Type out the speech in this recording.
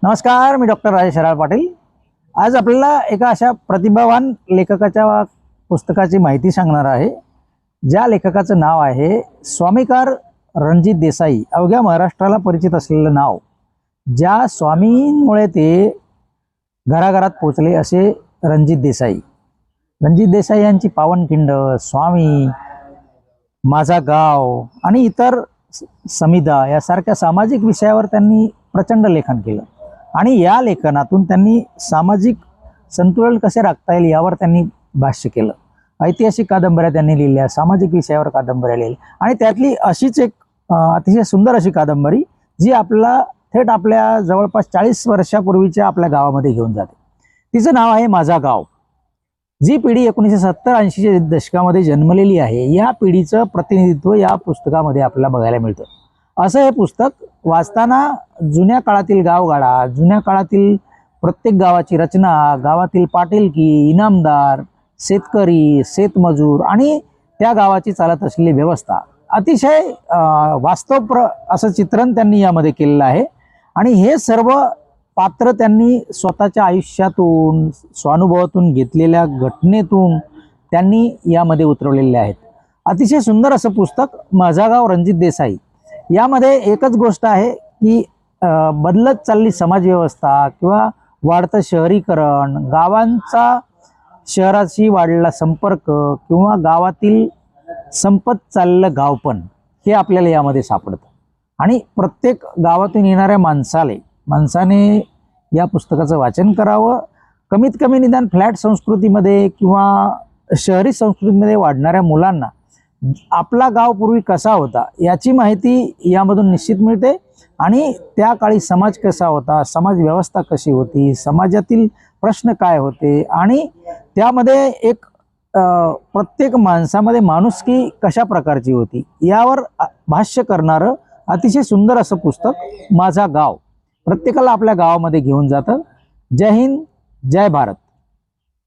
नमस्कार, मी डॉक्टर राजेश हराळ पाटील। आज आपल्याला एका अशा प्रतिभावान लेखकाच्या पुस्तकाची माहिती सांगणार आहे, ज्या लेखकाचं नाव आहे स्वामीकार रणजित देसाई। अवघ्या महाराष्ट्राला परिचित असलेलं नाव, ज्या स्वामींमुळे ते घराघरात पोचले असे रणजित देसाई। रणजित देसाई यांची पावनखिंड, स्वामी, माझा गाव आणि इतर समिधा यासारख्या सामाजिक विषयावर त्यांनी प्रचंड लेखन केलं आणि या लेखनातून त्यांनी सामाजिक संतुलन कसे राखता येईल यावर त्यांनी भाष्य केलं। ऐतिहासिक कादंबऱ्या त्यांनी लिहिल्या, सामाजिक विषयावर कादंबऱ्या लिहिल्या आणि त्यातली अशीच एक अतिशय सुंदर अशी कादंबरी जी आपल्याला थेट आपल्या जवळपास 40 वर्षापूर्वीच्या आपल्या गावामध्ये घेऊन जाते। तिचं नाव आहे माझा गाव। जी पिढी 1970-80च्या दशकामध्ये जन्मलेली आहे, या पिढीचं प्रतिनिधित्व या पुस्तकामध्ये आपल्याला बघायला मिळतं। असं हे पुस्तक वाचताना जुन्या काळातील गावगाडा, जुन्या काळातील प्रत्येक गावाची रचना, गावातील पाटीलकी, इनामदार, शेतकरी, शेतमजूर आणि त्या गावाची चालत असलेली व्यवस्था, अतिशय वास्तव असं चित्रण त्यांनी यामध्ये केलेलं आहे। आणि हे सर्व पात्र त्यांनी स्वतःच्या आयुष्यातून, स्वानुभवातून घेतलेल्या घटनेतून त्यांनी यामध्ये उतरवलेले आहेत। अतिशय सुंदर असं पुस्तक माझा गाव रणजित देसाई। यामध्ये एकच गोष्ट आहे की बदलत चालली समाजव्यवस्था किंवा वाढतं शहरीकरण, गावांचा शहराशी वाढलेला संपर्क किंवा गावातील संपत चाललेलं गावपण हे आपल्याला यामध्ये सापडतं। आणि प्रत्येक गावातून येणाऱ्या माणसाने या पुस्तकाचं वाचन करावं। कमीत कमी निदान फ्लॅट संस्कृतीमध्ये किंवा शहरी संस्कृतीमध्ये वाढणाऱ्या मुलांना आपला गाव पूर्वी कसा होता याची माहिती यामधून निश्चित मिळते आणि त्या काळी समाज कसा होता, समाज व्यवस्था कशी होती, समाजातील प्रश्न काय होते आणि त्यामध्ये एक प्रत्येक माणसामध्ये माणुसकी कशा प्रकारची होती यावर भाष्य करणारं अतिशय सुंदर असं पुस्तक माझा गाव प्रत्येकाला आपल्या गावामध्ये घेऊन जातं। जय हिंद, जय भारत।